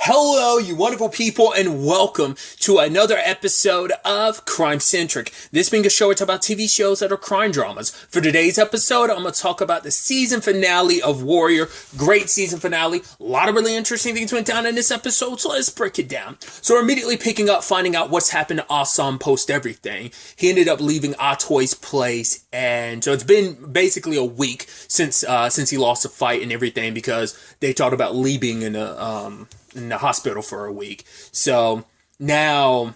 Hello, you wonderful people, and welcome to another episode of Crime Centric. This being a show where I talk about TV shows that are crime dramas. For today's episode, I'm going to talk about the season finale of Warrior. Great season finale. A lot of really interesting things went down in this episode, so let's break it down. So we're immediately picking up, finding out what's happened to Assam post everything. He ended up leaving Atoy's place, and so it's been basically a week since he lost the fight and everything, because they talked about leaving in the hospital for a week. So now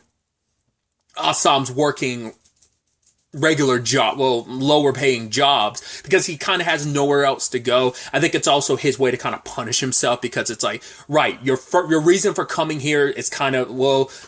Assam's working regular job, lower paying jobs, because he kind of has nowhere else to go. I think it's also his way to kind of punish himself, because it's like, right, your reason for coming here is kind of,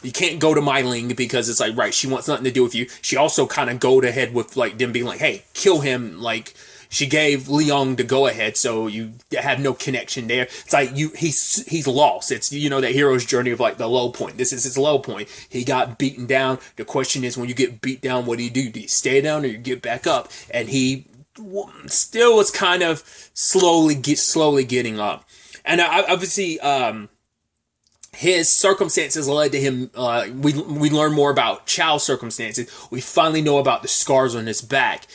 you can't go to Myling because it's like, right, she wants nothing to do with you. She also kind of go to head with like them being like, hey, kill him, like she gave Leong the go ahead, so you have no connection there. It's like he's lost. It's, that hero's journey of like the low point. This is his low point. He got beaten down. The question is, when you get beat down, what do you do? Do you stay down or you get back up? And he still was kind of slowly getting up. And obviously, his circumstances led to him. We learn more about Chow's circumstances. We finally know about the scars on his back.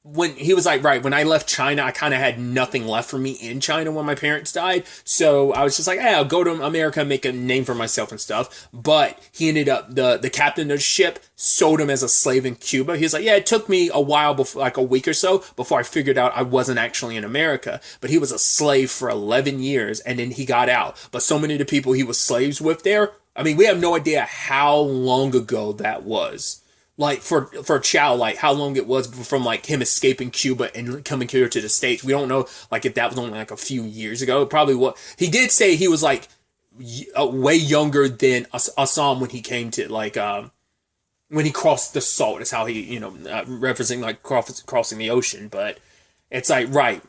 When he was like, right, when I left China, I kind of had nothing left for me in China when my parents died. So I was just like, I'll go to America and make a name for myself and stuff. But he ended up, the captain of the ship sold him as a slave in Cuba. He was like, it took me a while, before, like a week or so, before I figured out I wasn't actually in America. But he was a slave for 11 years, and then he got out. But so many of the people he was slaves with there, I mean, we have no idea how long ago that was. Like for Chow, like how long it was from like him escaping Cuba and coming here to the States. We don't know like if that was only like a few years ago. Probably what he did say, he was like way younger than Assam when he came to like when he crossed the salt. Is how he referencing like crossing the ocean. But it's like, right,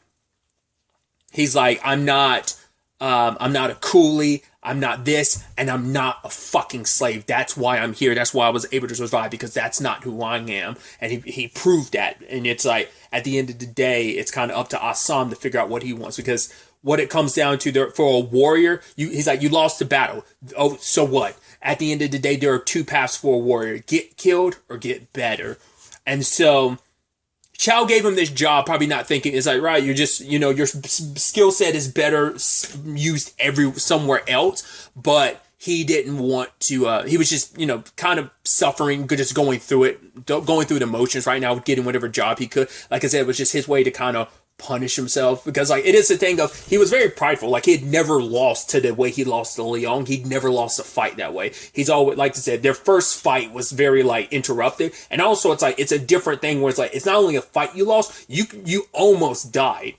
he's like, I'm not a coolie. I'm not this, and I'm not a fucking slave. That's why I'm here. That's why I was able to survive, because that's not who I am. And he proved that. And it's like, at the end of the day, it's kind of up to Assam to figure out what he wants. Because what it comes down to, there, for a warrior, he's like, you lost the battle. Oh, so what? At the end of the day, there are two paths for a warrior. Get killed or get better. And so Chow gave him this job, probably not thinking, it's like, right, you're just, your skill set is better used somewhere else, but he didn't want to, he was just, kind of suffering, just going through the motions right now, getting whatever job he could. Like I said, it was just his way to kind of punish himself, because like it is the thing of, he was very prideful. Like he had never lost to the way he lost to Leong. He'd never lost a fight that way. He's always, like I said, their first fight was very like interrupted, and also it's like, it's a different thing where it's like, it's not only a fight you lost, you almost died.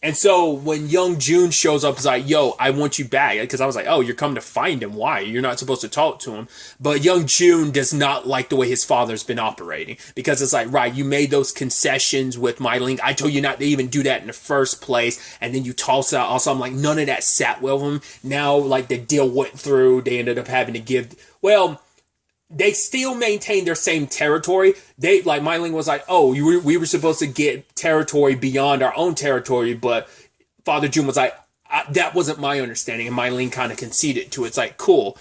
And so when Young Jun shows up, it's like, yo, I want you back. Because I was like, oh, you're coming to find him. Why? You're not supposed to talk to him. But Young Jun does not like the way his father's been operating. Because it's like, right, you made those concessions with Myling. I told you not to even do that in the first place. And then you toss out. Also, I'm like, none of that sat well with him. Now, like, the deal went through. They ended up having to give, they still maintain their same territory. They, like, Myling was like, oh, we were supposed to get territory beyond our own territory, but Father Jun was like, that wasn't my understanding, and Myling kind of conceded to it. It's like, cool,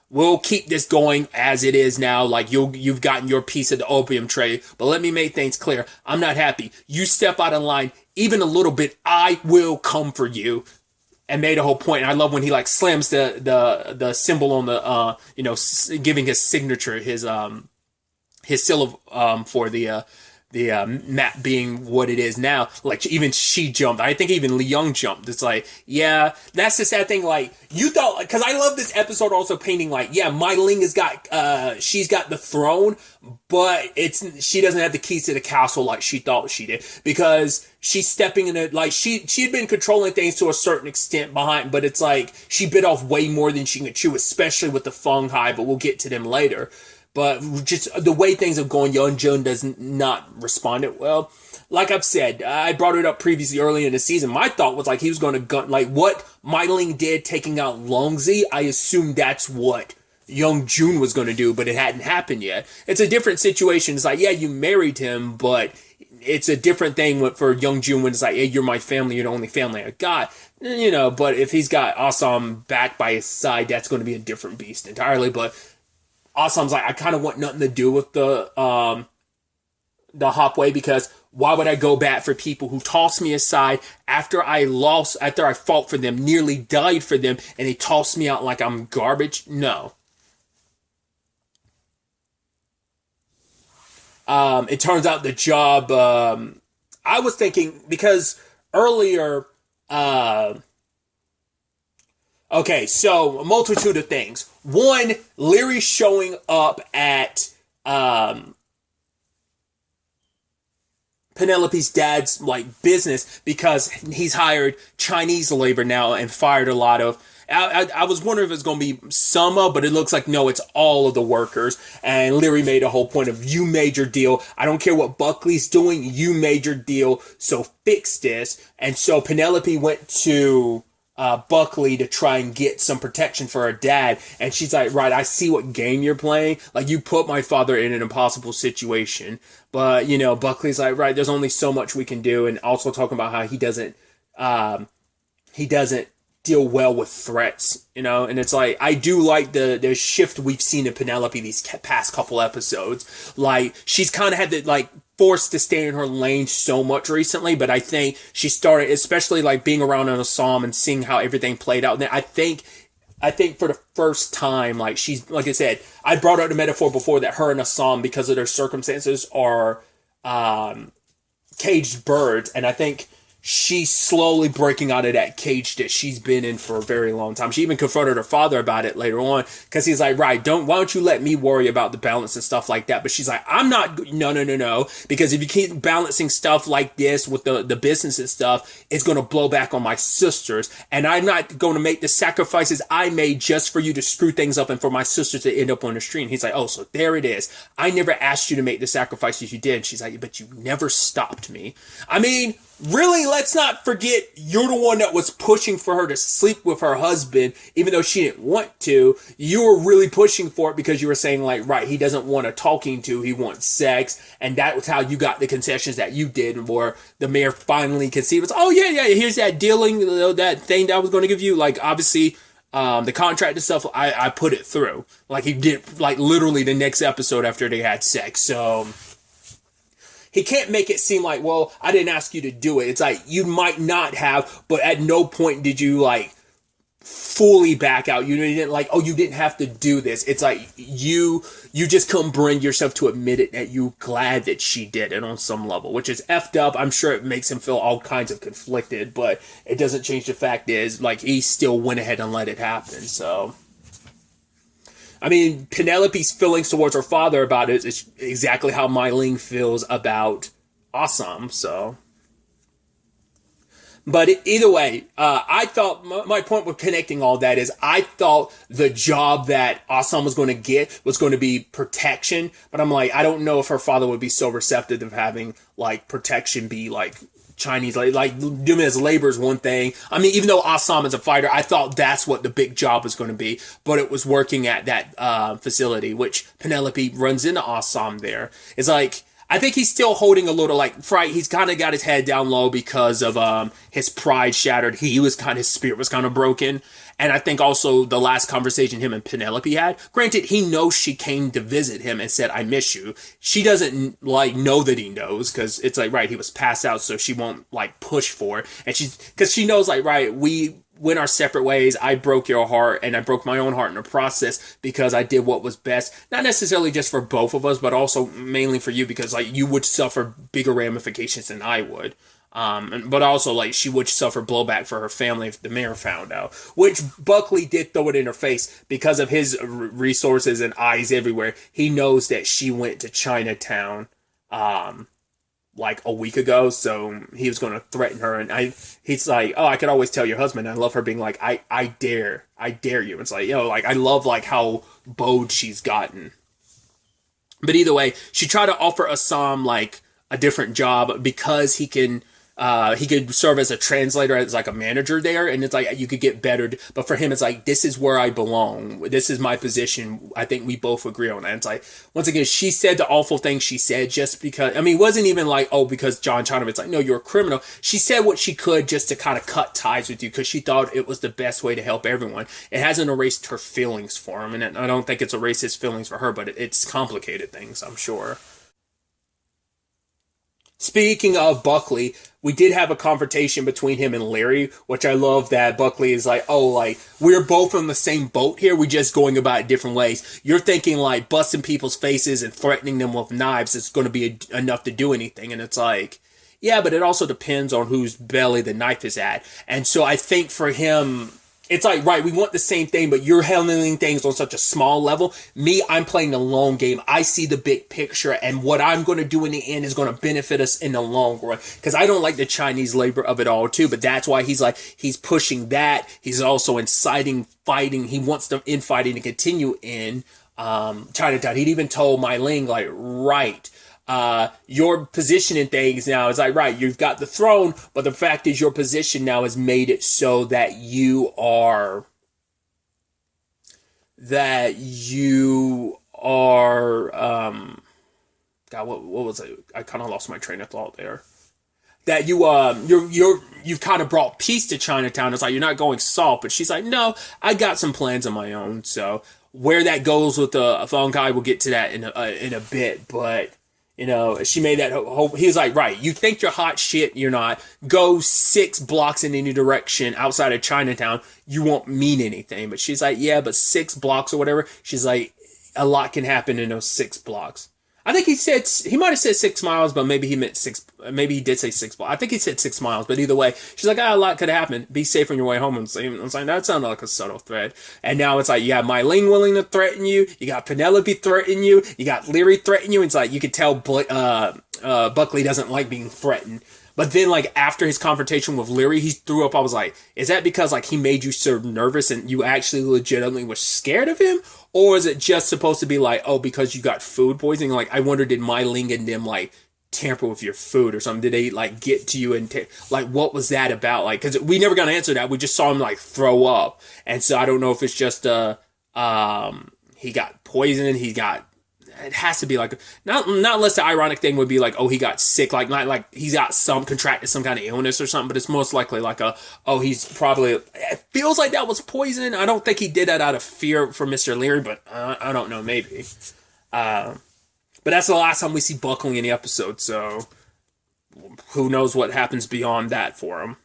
we'll keep this going as it is now. Like, you've gotten your piece of the opium trade, but let me make things clear. I'm not happy. You step out of line even a little bit, I will come for you. And made a whole point. And I love when he like slams the symbol on the giving his signature, his seal for the map being what it is now. Like, even she jumped. I think even Leung jumped. It's like, yeah, that's the sad thing. Like, you thought, because I love this episode also painting like, yeah, Myling has got she's got the throne, but she doesn't have the keys to the castle like she thought she did, because she's stepping in it, like she'd been controlling things to a certain extent behind, but it's like she bit off way more than she can chew, especially with the Feng Hai, but we'll get to them later. But just the way things have gone, Yeon Jun does not respond it well. Like I've said, I brought it up previously early in the season. My thought was like he was going to gun, like what Myling did taking out Longzi. I assumed that's what Young Jun was going to do, but it hadn't happened yet. It's a different situation. It's like, yeah, you married him, but it's a different thing for Young Jun when it's like, hey, you're my family, you're the only family I got. but if he's got Awesome back by his side, that's going to be a different beast entirely. But Awesome's like, I kind of want nothing to do with the Hopway, because why would I go back for people who tossed me aside after I fought for them, nearly died for them, and they tossed me out like I'm garbage? No. It turns out the job, I was thinking, because earlier, okay, so a multitude of things. One, Leary showing up at, Penelope's dad's business because he's hired Chinese labor now and fired a lot of. I was wondering if it's going to be some of, but it looks like no, it's all of the workers. And Leary made a whole point of, you made your deal. I don't care what Buckley's doing. You made your deal, so fix this. And so Penelope went to Buckley to try and get some protection for her dad. And she's like, right, I see what game you're playing. Like, you put my father in an impossible situation. But, Buckley's like, right, there's only so much we can do. And also talking about how he doesn't deal well with threats, and it's like, I do like the shift we've seen in Penelope these past couple episodes. Like, she's kind of had to forced to stay in her lane so much recently, but I think she started, especially being around on Assam and seeing how everything played out. And I think for the first time, she's, like I said, I brought up the metaphor before that her and Assam, because of their circumstances, are caged birds, and I think she's slowly breaking out of that cage that she's been in for a very long time. She even confronted her father about it later on, because he's like, right, why don't you let me worry about the balance and stuff like that? But she's like, no, because if you keep balancing stuff like this with the business and stuff, it's going to blow back on my sisters, and I'm not going to make the sacrifices I made just for you to screw things up and for my sisters to end up on the street. And he's like, oh, so there it is. I never asked you to make the sacrifices you did. And she's like, but you never stopped me. I mean, really, let's not forget, you're the one that was pushing for her to sleep with her husband, even though she didn't want to. You were really pushing for it because you were saying, right, he doesn't want a talking to, he wants sex. And that was how you got the concessions that you did, where the mayor finally conceived. It's, oh, yeah, here's that dealing, that thing that I was going to give you. Obviously, the contract and stuff, I put it through. He did, literally the next episode after they had sex. So he can't make it seem like, well, I didn't ask you to do it. It's like, you might not have, but at no point did you fully back out. You didn't you didn't have to do this. It's like you just couldn't bring yourself to admit it, that you're glad that she did it on some level, which is effed up. I'm sure it makes him feel all kinds of conflicted, but it doesn't change the fact is, he still went ahead and let it happen. So, I mean, Penelope's feelings towards her father about it is exactly how Mai Ling feels about Awesome, so. But either way, I thought, my point with connecting all that is, I thought the job that Awesome was going to get was going to be protection, but I'm like, I don't know if her father would be so receptive of having, protection be, Chinese, doing as labor is one thing. I mean, even though Assam is a fighter, I thought that's what the big job was going to be, but it was working at that facility, which Penelope runs into Assam there. It's I think he's still holding a little fright. He's kind of got his head down low because of his pride shattered. His spirit was kind of broken. And I think also the last conversation him and Penelope had, granted, he knows she came to visit him and said, I miss you. She doesn't know that he knows, because it's right, he was passed out, so she won't push for it. And because she knows right, we went our separate ways. I broke your heart, and I broke my own heart in the process because I did what was best. Not necessarily just for both of us, but also mainly for you, because you would suffer bigger ramifications than I would. But also, she would suffer blowback for her family if the mayor found out. Which Buckley did throw it in her face because of his resources and eyes everywhere. He knows that she went to Chinatown, a week ago, so he was going to threaten her. And he's like, oh, I could always tell your husband. I love her being like, I dare you. It's I love how bold she's gotten. But either way, she tried to offer Assam a different job because he can he could serve as a translator, as like a manager there, and it's like you could get better. But for him, it's like, this is where I belong. This is my position. I think we both agree on that. It's like, once again, she said the awful things she said just because. I mean, it wasn't even like, oh, because John China. It's like, no, you're a criminal. She said what she could just to kind of cut ties with you because she thought it was the best way to help everyone. It hasn't erased her feelings for him, and I don't think it's erased his feelings for her, but it's complicated things, I'm sure. Speaking of Buckley, we did have a confrontation between him and Larry, which I love that Buckley is like, oh, like, we're both on the same boat here. We're just going about it different ways. You're thinking like busting people's faces and threatening them with knives is going to be enough to do anything. And it's like, yeah, but it also depends on whose belly the knife is at. And so I think for him, it's like, right, we want the same thing, but you're handling things on such a small level. Me, I'm playing the long game. I see the big picture, and what I'm going to do in the end is going to benefit us in the long run. Because I don't like the Chinese labor of it all, too, but that's why he's pushing that. He's also inciting fighting. He wants the infighting to continue in Chinatown. He'd even told Mai Ling, like, right, your position in things now is like, right, you've got the throne, but the fact is your position now has made it so that you are, God, what was it? I kind of lost my train of thought there. That you've kind of brought peace to Chinatown. It's like, you're not going soft, but she's like, no, I got some plans of my own. So where that goes with the Thong Kai, we'll get to that in a bit, but she made that whole, he was like, right, you think you're hot shit, you're not. Go 6 blocks in any direction outside of Chinatown, you won't mean anything. But she's like, yeah, but 6 blocks or whatever. She's like, a lot can happen in those 6 blocks. I think he might have said 6 miles, but maybe he meant 6, maybe he did say 6 blocks. I think he said 6 miles, but either way, she's like, a lot could happen. Be safe on your way home. And I was like, that sounded like a subtle threat. And now it's like, you have Mai Ling willing to threaten you. You got Penelope threatening you. You got Leary threatening you. It's like, you could tell Buckley doesn't like being threatened. But then, like, after his confrontation with Leary, he threw up. I was like, is that because, like, he made you so nervous and you actually legitimately were scared of him? Or is it just supposed to be like, oh, because you got food poisoning? Like, I wonder, did Mai Ling and them, like, tamper with your food or something? Did they, like, get to you and, like, what was that about? Like, because we never got to answer that. We just saw him, like, throw up. And so I don't know if it's just, he got poisoned, it has to be like, not unless the ironic thing would be like, oh, he got sick, like, not like he's got contracted some kind of illness or something, but it's most likely like he's probably, it feels like that was poison. I don't think he did that out of fear for Mr. Leary, but I don't know, maybe. But that's the last time we see Buckley in the episode, so who knows what happens beyond that for him.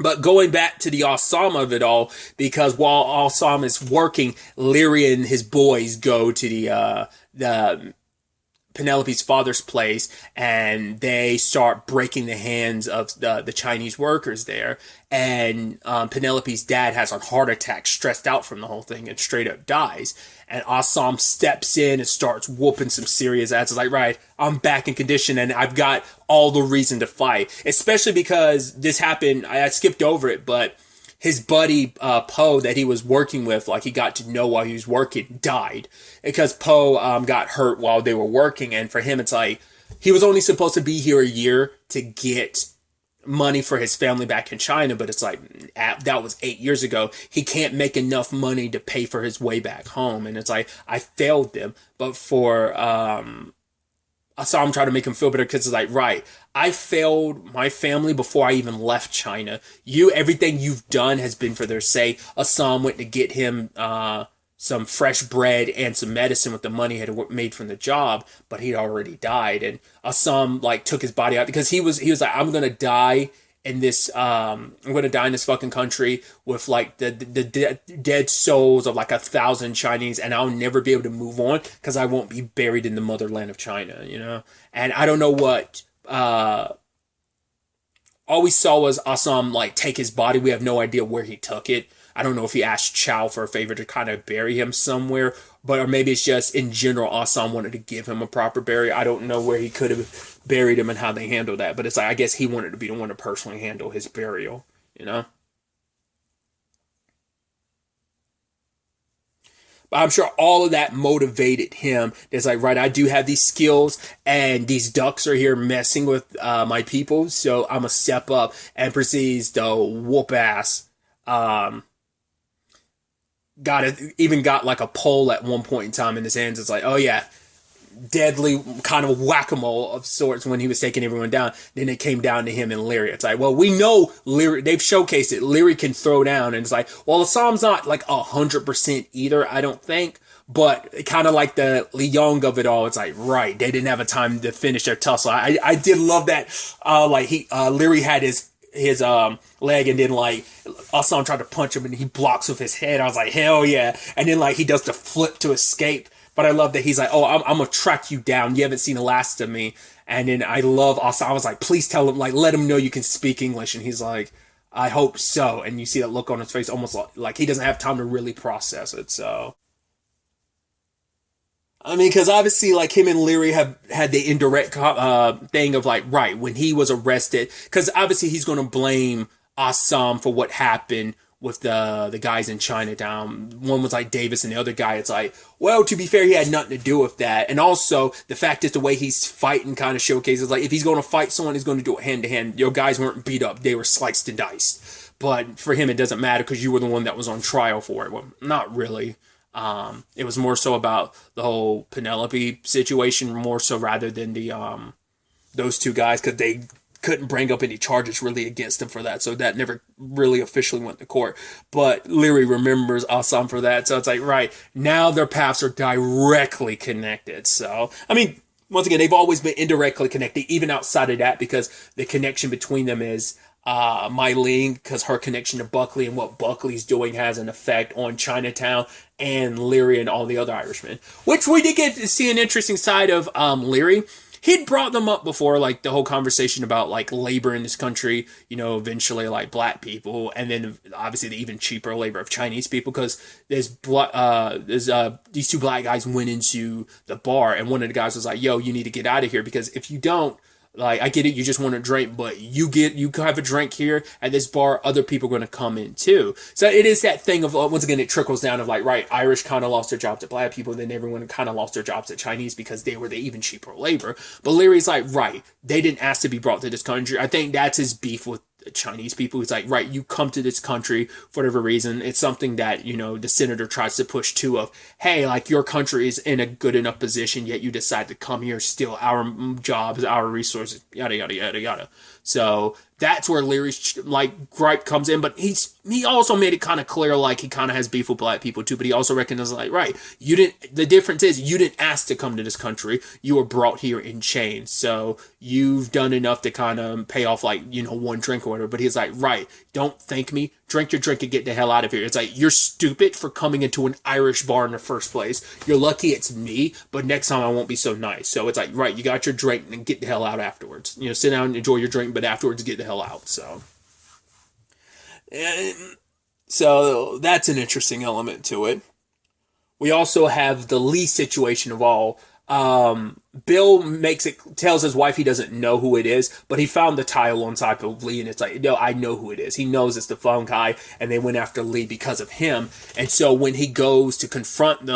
But going back to the awesome of it all, because while awesome is working, Leary and his boys go to the Penelope's father's place, and they start breaking the hands of the Chinese workers there. And Penelope's dad has a heart attack, stressed out from the whole thing, and straight up dies. And Assam steps in and starts whooping some serious ass. It's like, right, I'm back in condition and I've got all the reason to fight. Especially because this happened, I skipped over it, but his buddy Poe that he was working with, like he got to know while he was working, died. Because Poe got hurt while they were working, and for him it's like, he was only supposed to be here a year to get money for his family back in China, but it's like, that was 8 years ago. He can't make enough money to pay for his way back home, and it's like, I failed them. But for Assam, trying to make him feel better, because it's like, right, I failed my family before I even left China. Everything you've done has been for their sake. Assam went to get him some fresh bread and some medicine with the money he had made from the job, but he'd already died. And Assam like took his body out because he was like, I'm gonna die in this fucking country with like the dead souls of like 1,000 Chinese, and I'll never be able to move on because I won't be buried in the motherland of China, And I don't know what all we saw was Assam like take his body. We have no idea where he took it. I don't know if he asked Chow for a favor to kind of bury him somewhere, or maybe it's just in general Assam wanted to give him a proper burial. I don't know where he could have buried him and how they handled that, but it's like, I guess he wanted to be the one to personally handle his burial. But I'm sure all of that motivated him. It's like, right, I do have these skills, and these ducks are here messing with my people, so I'm gonna step up, and proceeds to whoop ass. Even got like a pole at one point in time in his hands. It's like, oh yeah, deadly kind of whack-a-mole of sorts when he was taking everyone down. Then it came down to him and Leary. It's like, well, we know Leary, they've showcased it. Leary can throw down, and it's like, well, Assam's not like 100% either, I don't think. But kind of like the Young of it all, it's like, right, they didn't have a time to finish their tussle. I did love that. Leary had his leg, and then like Assam tried to punch him and he blocks with his head. I was like, hell yeah. And then like he does the flip to escape. But I love that he's like, oh, I'm gonna track you down. You haven't seen the last of me. And then I love Assam. I was like, please tell him, like, let him know you can speak English. And he's like, I hope so. And you see that look on his face, almost like he doesn't have time to really process it. So I mean, because obviously, like, him and Leary have had the indirect thing of, like, right, when he was arrested, because obviously he's going to blame Assam for what happened with the guys in Chinatown. One was, like, Davis, and the other guy, it's like, well, to be fair, he had nothing to do with that. And also, the fact is the way he's fighting kind of showcases, like, if he's going to fight someone, he's going to do it hand-to-hand. Your guys weren't beat up. They were sliced and diced. But for him, it doesn't matter because you were the one that was on trial for it. Well, not really. It was more so about the whole Penelope situation, more so rather than the those two guys, because they couldn't bring up any charges really against him for that, so that never really officially went to court. But Leary remembers Assam for that, so it's like, right, now their paths are directly connected. So, I mean, once again, they've always been indirectly connected, even outside of that, because the connection between them is Mai Ling, because her connection to Buckley and what Buckley's doing has an effect on Chinatown, and Leary and all the other Irishmen. Which we did get to see an interesting side of Leary. He'd brought them up before, like the whole conversation about like labor in this country, you know, eventually like black people, and then obviously the even cheaper labor of Chinese people, because these two black guys went into the bar, and one of the guys was like, yo, you need to get out of here, because if you don't, like, I get it, you just want to drink, but you have a drink here at this bar, other people are going to come in too. So it is that thing of, once again, it trickles down of like, right, Irish kind of lost their jobs at black people, then everyone kind of lost their jobs at Chinese because they were the even cheaper labor. But Leary's like, right, they didn't ask to be brought to this country. I think that's his beef with Chinese people. He's like, right, you come to this country for whatever reason. It's something that, you know, the senator tries to push to of, hey, like, your country is in a good enough position, yet you decide to come here, steal our jobs, our resources, yada, yada, yada, yada. So that's where Leary's like gripe comes in, but he also made it kind of clear, like, he kind of has beef with black people too, but he also recognizes, like, right, the difference is you didn't ask to come to this country, you were brought here in chains, so you've done enough to kind of pay off, like, you know, one drink or whatever. But he's like, right, don't thank me, drink your drink and get the hell out of here. It's like, you're stupid for coming into an Irish bar in the first place. You're lucky it's me, but next time I won't be so nice. So it's like, right, you got your drink and get the hell out afterwards. You know, sit down and enjoy your drink, but afterwards get the hell out. So that's an interesting element to it. We also have the Lee situation of all. Bill tells his wife he doesn't know who it is, but he found the tile on top of Lee, and it's like, no, I know who it is. He knows it's the phone guy, and they went after Lee because of him. And so when he goes to confront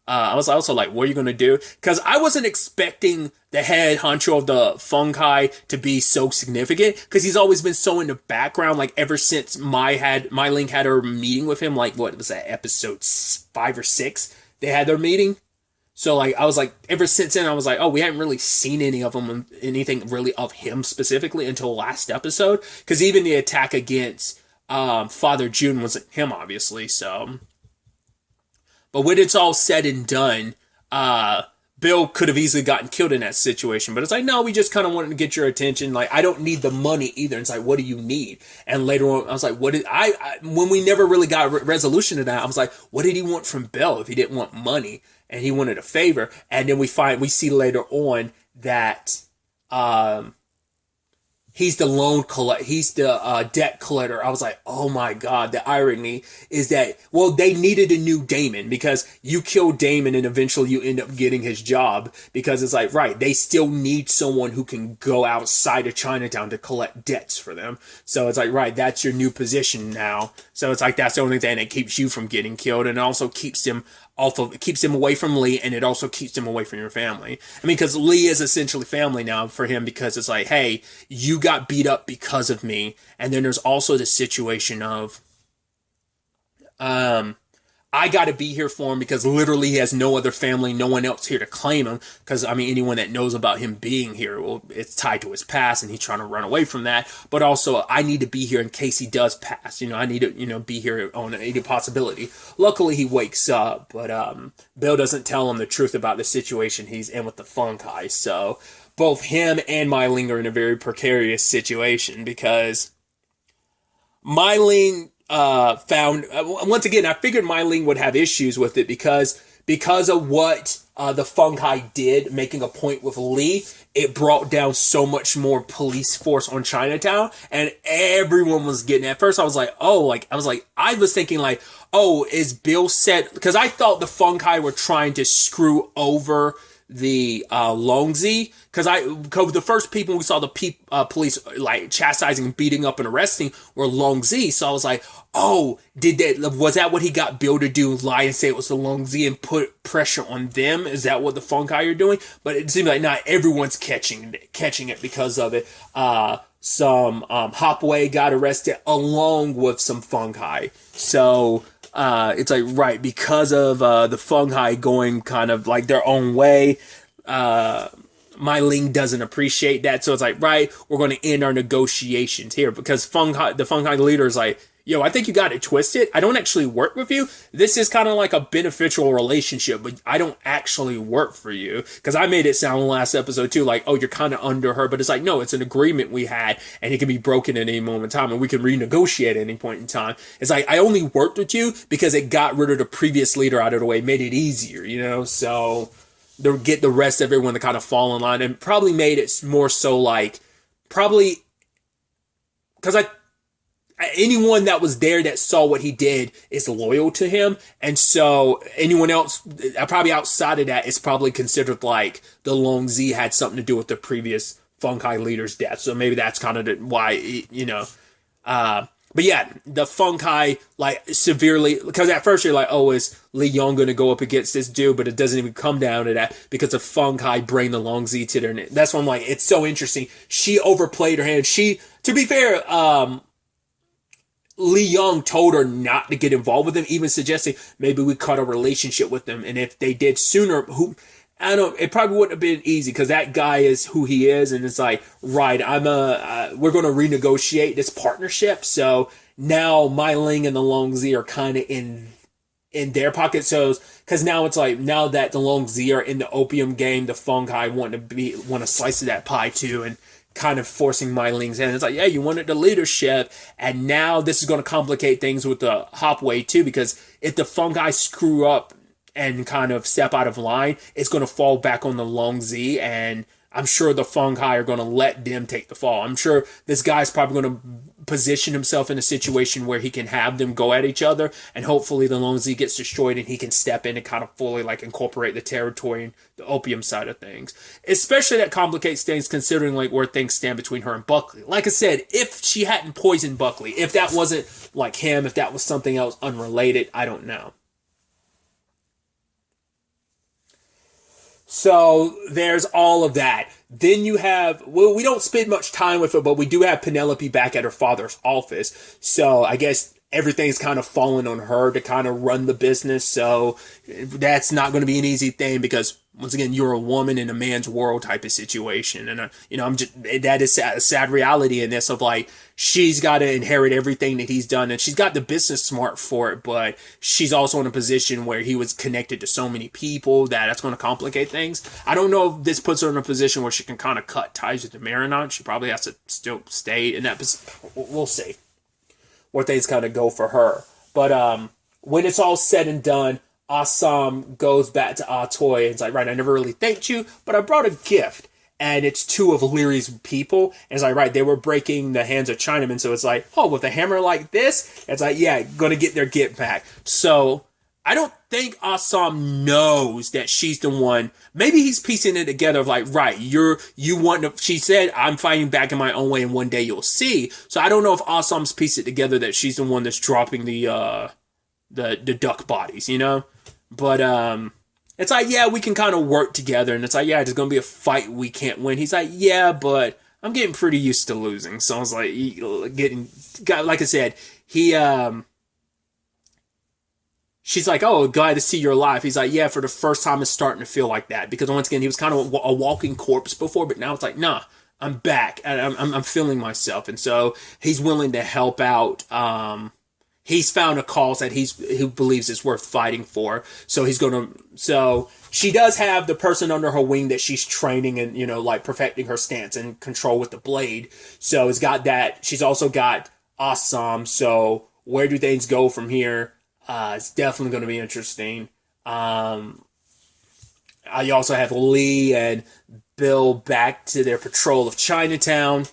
I was also like, what are you going to do? Because I wasn't expecting the head honcho of the fungi to be so significant, because he's always been so in the background, like ever since Mai Ling had her meeting with him, like, what was that, episode 5 or 6? They had their meeting. So, like, I was like, ever since then, I was like, oh, we haven't really seen any of them, anything really of him specifically until last episode. Because even the attack against Father June wasn't him, obviously, so. But when it's all said and done, Bill could have easily gotten killed in that situation. But it's like, no, we just kind of wanted to get your attention. Like, I don't need the money either. It's like, what do you need? And later on, I was like, when we never really got a resolution to that, I was like, what did he want from Bill if he didn't want money? And he wanted a favor. And then we see later on that he's the loan collector. He's the debt collector. I was like, oh my God, the irony is that, well, they needed a new Damon, because you kill Damon and eventually you end up getting his job, because it's like, right, they still need someone who can go outside of Chinatown to collect debts for them. So it's like, right, that's your new position now. So it's like, that's the only thing that keeps you from getting killed, and also keeps them it keeps him away from Lee, and it also keeps him away from your family. I mean, because Lee is essentially family now for him, because it's like, hey, you got beat up because of me. And then there's also the situation of, I got to be here for him because literally he has no other family, no one else here to claim him. Because, I mean, anyone that knows about him being here, well, it's tied to his past and he's trying to run away from that. But also, I need to be here in case he does pass. I need to, be here on any possibility. Luckily, he wakes up, but Bill doesn't tell him the truth about the situation he's in with the fungi. So both him and My Ling are in a very precarious situation because My Ling found once again, I figured My Ling would have issues with it because of what the fungi did, making a point with Lee. It brought down so much more police force on Chinatown, and everyone was getting. At first, I was like, I was thinking like, oh, is Bill set? Because I thought the fungi were trying to screw over the Longzi, because the first people we saw the police like chastising, beating up, and arresting were Longzi. So I was like, oh, was that what he got Bill to do? Lie and say it was the Longzi and put pressure on them? Is that what the fungi are doing? But it seems like not everyone's catching it because of it. Some Hopway got arrested along with some fungi. So it's like, right, because of the fungi going kind of like their own way, My Ling doesn't appreciate that. So it's like, right, we're going to end our negotiations here because the fungi leader is like, yo, I think you got it twisted. I don't actually work with you. This is kind of like a beneficial relationship, but I don't actually work for you. Because I made it sound in the last episode too, like, oh, you're kind of under her. But it's like, no, it's an agreement we had, and it can be broken at any moment in time, and we can renegotiate at any point in time. It's like, I only worked with you because it got rid of the previous leader out of the way, made it easier, So to get the rest of everyone to kind of fall in line, and probably made it more so like, probably, because anyone that was there that saw what he did is loyal to him. And so anyone else, probably outside of that, is probably considered like the Longzi had something to do with the previous fungi leader's death. So maybe that's kind of why, but yeah, the fungi like severely, because at first you're like, oh, is Li Yong going to go up against this dude? But it doesn't even come down to that because the fungi bring the Longzi to their. That's why I'm like, it's so interesting. She overplayed her hand. To be fair, Li Yong told her not to get involved with him, even suggesting maybe we cut a relationship with them. And if they did sooner, it probably wouldn't have been easy because that guy is who he is. And it's like, right, we're going to renegotiate this partnership. So now My Ling and the Longzi are kind of in their pocket. So, because now it's like, now that the Longzi are in the opium game, the fungi want a slice of that pie too. And kind of forcing My Ling's hand. It's like, yeah, you wanted the leadership, and now this is going to complicate things with the Hopway too, because if the fungi screw up and kind of step out of line, it's going to fall back on the Longzi, and I'm sure the fungi are going to let them take the fall. I'm sure this guy's probably going to position himself in a situation where he can have them go at each other, and hopefully the Longzi gets destroyed and he can step in and kind of fully like incorporate the territory and the opium side of things. Especially that complicates things considering like where things stand between her and Buckley. Like I said, if she hadn't poisoned Buckley, if that wasn't like him, if that was something else unrelated, I don't know. So there's all of that. Then you have, well, we don't spend much time with it, but we do have Penelope back at her father's office. So I guess everything's kind of fallen on her to kind of run the business. So that's not going to be an easy thing because, once again, you're a woman in a man's world type of situation. And, that is a sad reality in this of like, she's got to inherit everything that he's done. And she's got the business smart for it, but she's also in a position where he was connected to so many people that's going to complicate things. I don't know if this puts her in a position where she can kind of cut ties with the Marinot. She probably has to still stay in that position. We'll see where things kind of go for her. But when it's all said and done, Assam goes back to Atoy and it's like, right, I never really thanked you, but I brought a gift. And it's two of Leary's people. And it's like, right, they were breaking the hands of Chinamen. So it's like, oh, with a hammer like this? It's like, yeah, gonna get their get back. So I don't think Assam knows that she's the one. Maybe he's piecing it together of like, right, you want to, she said, I'm fighting back in my own way and one day you'll see. So I don't know if Assam's pieced it together that she's the one that's dropping the duck bodies, But it's like, yeah, we can kind of work together. And it's like, yeah, there's going to be a fight we can't win. He's like, yeah, but I'm getting pretty used to losing. So I was like, like I said, she's like, oh, glad to see you're alive. He's like, yeah, for the first time it's starting to feel like that. Because once again, he was kind of a walking corpse before, but now it's like, nah, I'm back. And I'm feeling myself. And so he's willing to help out. He's found a cause that he believes is worth fighting for. So so she does have the person under her wing that she's training and, like perfecting her stance and control with the blade. So it's got that. She's also got Assam. So where do things go from here? It's definitely going to be interesting. I also have Lee and Bill back to their patrol of Chinatown.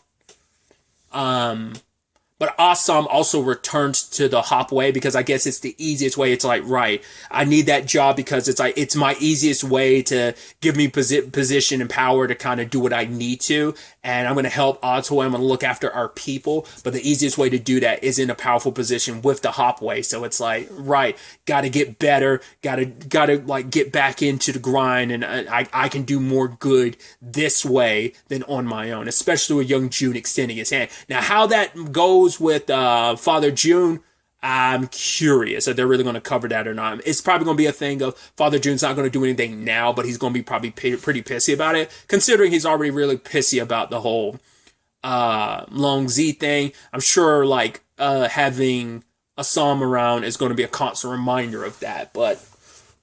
But Assam also returns to the Hopway because I guess it's the easiest way. It's like, right, I need that job because it's my easiest way to give me position and power to kind of do what I need to. And I'm going to help Otto. I'm going to look after our people. But the easiest way to do that is in a powerful position with the Hopway. So it's like, right, got to get better. Got to like get back into the grind. And I can do more good this way than on my own, especially with young June extending his hand. Now, how that goes with Father June, I'm curious if they're really going to cover that or not. It's probably going to be a thing of Father June's not going to do anything now, but he's going to be probably pretty pissy about it, considering he's already really pissy about the whole Long Z thing. I'm sure like having Assam around is going to be a constant reminder of that, but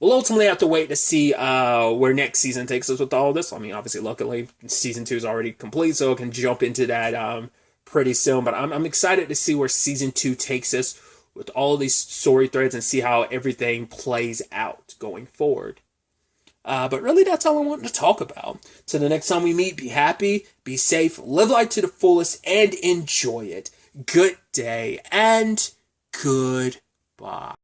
we'll ultimately have to wait to see where next season takes us with all this. I mean, obviously, luckily, season 2 is already complete, so I can jump into that pretty soon. But I'm excited to see where season 2 takes us with all of these story threads and see how everything plays out going forward. But really, that's all I wanted to talk about. So the next time we meet, be happy, be safe, live life to the fullest, and enjoy it. Good day and goodbye.